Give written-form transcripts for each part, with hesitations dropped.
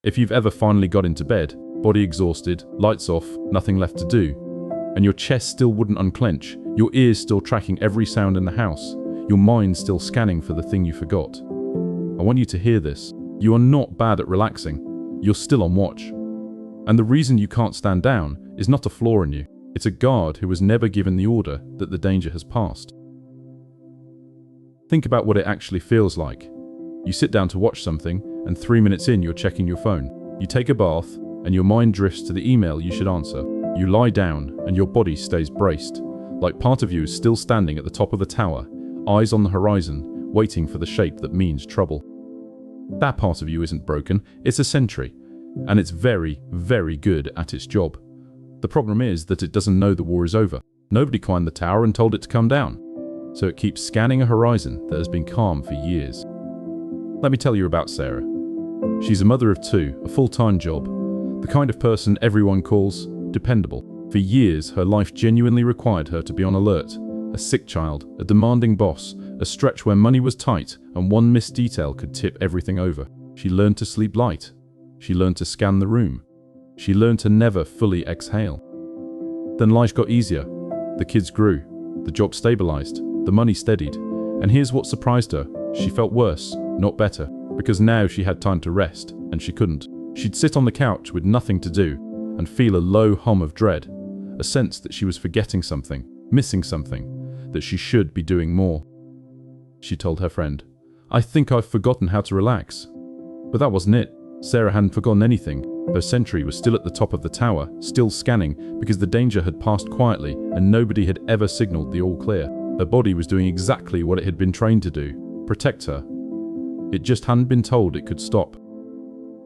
If you've ever finally got into bed, body exhausted, lights off, nothing left to do, and your chest still wouldn't unclench, your ears still tracking every sound in the house, your mind still scanning for the thing you forgot. I want you to hear this. You are not bad at relaxing. You're still on watch. And the reason you can't stand down is not a flaw in you. It's a guard who was never given the order that the danger has passed. Think about what it actually feels like. You sit down to watch something, and 3 minutes in you're checking your phone. You take a bath, and your mind drifts to the email you should answer. You lie down, and your body stays braced, like part of you is still standing at the top of the tower, eyes on the horizon, waiting for the shape that means trouble. That part of you isn't broken, it's a sentry, and it's very, very good at its job. The problem is that it doesn't know the war is over. Nobody climbed the tower and told it to come down, so it keeps scanning a horizon that has been calm for years. Let me tell you about Sarah. She's a mother of 2, a full-time job, the kind of person everyone calls dependable. For years, her life genuinely required her to be on alert. A sick child, a demanding boss, a stretch where money was tight and one missed detail could tip everything over. She learned to sleep light. She learned to scan the room. She learned to never fully exhale. Then life got easier. The kids grew. The job stabilized. The money steadied. And here's what surprised her. She felt worse, not better, because now she had time to rest, and she couldn't. She'd sit on the couch with nothing to do and feel a low hum of dread, a sense that she was forgetting something, missing something, that she should be doing more. She told her friend, "I think I've forgotten how to relax." But that wasn't it. Sarah hadn't forgotten anything. Her sentry was still at the top of the tower, still scanning, because the danger had passed quietly and nobody had ever signaled the all clear. Her body was doing exactly what it had been trained to do, protect her. It just hadn't been told it could stop.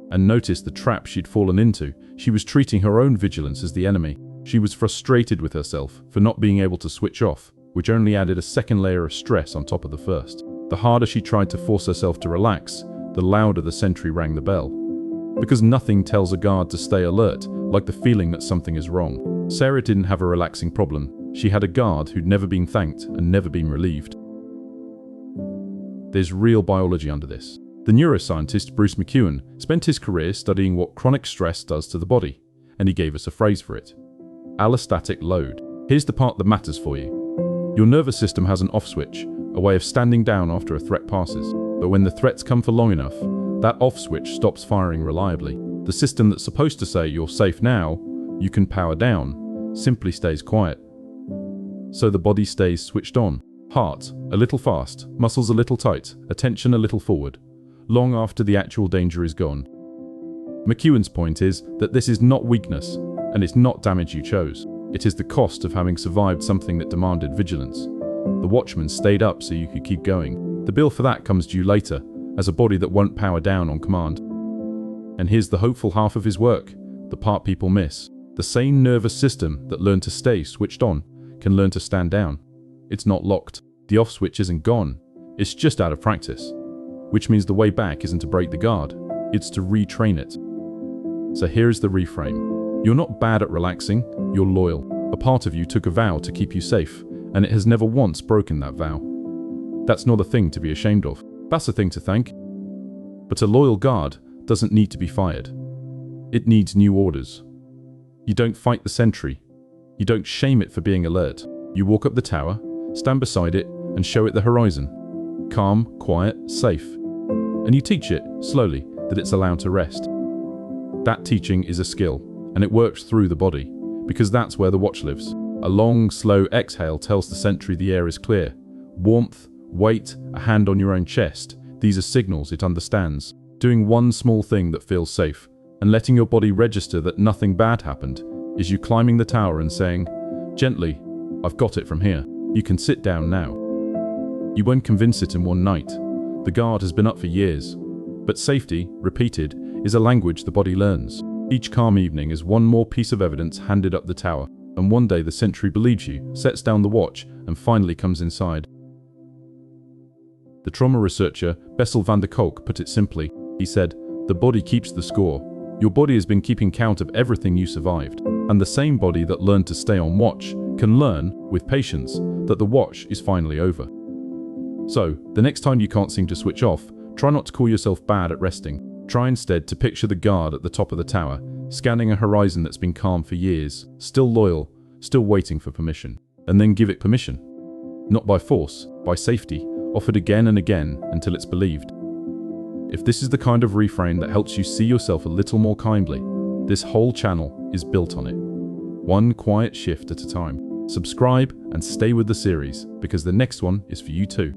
And notice the trap she'd fallen into. She was treating her own vigilance as the enemy. She was frustrated with herself for not being able to switch off, which only added a second layer of stress on top of the first. The harder she tried to force herself to relax, the louder the sentry rang the bell. Because nothing tells a guard to stay alert like the feeling that something is wrong. Sarah didn't have a relaxing problem. She had a guard who'd never been thanked and never been relieved. There's real biology under this. The neuroscientist Bruce McEwen spent his career studying what chronic stress does to the body, and he gave us a phrase for it: allostatic load. Here's the part that matters for you. Your nervous system has an off switch, a way of standing down after a threat passes. But when the threats come for long enough, that off switch stops firing reliably. The system that's supposed to say you're safe now, you can power down, simply stays quiet. So the body stays switched on. Heart a little fast, muscles a little tight, attention a little forward, long after the actual danger is gone. McEwen's point is that this is not weakness, and it's not damage you chose. It is the cost of having survived something that demanded vigilance. The watchman stayed up so you could keep going. The bill for that comes due later, as a body that won't power down on command. And here's the hopeful half of his work, the part people miss. The same nervous system that learned to stay switched on can learn to stand down. It's not locked. The off switch isn't gone. It's just out of practice. Which means the way back isn't to break the guard, it's to retrain it. So here's the reframe. You're not bad at relaxing, you're loyal. A part of you took a vow to keep you safe, and it has never once broken that vow. That's not a thing to be ashamed of. That's a thing to thank. But a loyal guard doesn't need to be fired. It needs new orders. You don't fight the sentry. You don't shame it for being alert. You walk up the tower, stand beside it, and show it the horizon. Calm, quiet, safe. And you teach it, slowly, that it's allowed to rest. That teaching is a skill, and it works through the body, because that's where the watch lives. A long, slow exhale tells the sentry the air is clear. Warmth, weight, a hand on your own chest, these are signals it understands. Doing one small thing that feels safe, and letting your body register that nothing bad happened, is you climbing the tower and saying, gently, I've got it from here. You can sit down now. You won't convince it in one night. The guard has been up for years. But safety, repeated, is a language the body learns. Each calm evening is one more piece of evidence handed up the tower, and one day the sentry believes you, sets down the watch, and finally comes inside. The trauma researcher Bessel van der Kolk put it simply. He said, the body keeps the score. Your body has been keeping count of everything you survived. And the same body that learned to stay on watch can learn, with patience, that the watch is finally over. So, the next time you can't seem to switch off, try not to call yourself bad at resting. Try instead to picture the guard at the top of the tower, scanning a horizon that's been calm for years, still loyal, still waiting for permission. And then give it permission. Not by force, by safety, offered again and again until it's believed. If this is the kind of refrain that helps you see yourself a little more kindly, this whole channel is built on it. One quiet shift at a time. Subscribe and stay with the series, because the next one is for you too.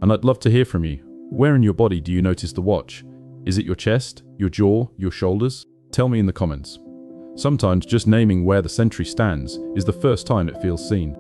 And I'd love to hear from you. Where in your body do you notice the watch? Is it your chest, your jaw, your shoulders? Tell me in the comments. Sometimes just naming where the sentry stands is the first time it feels seen.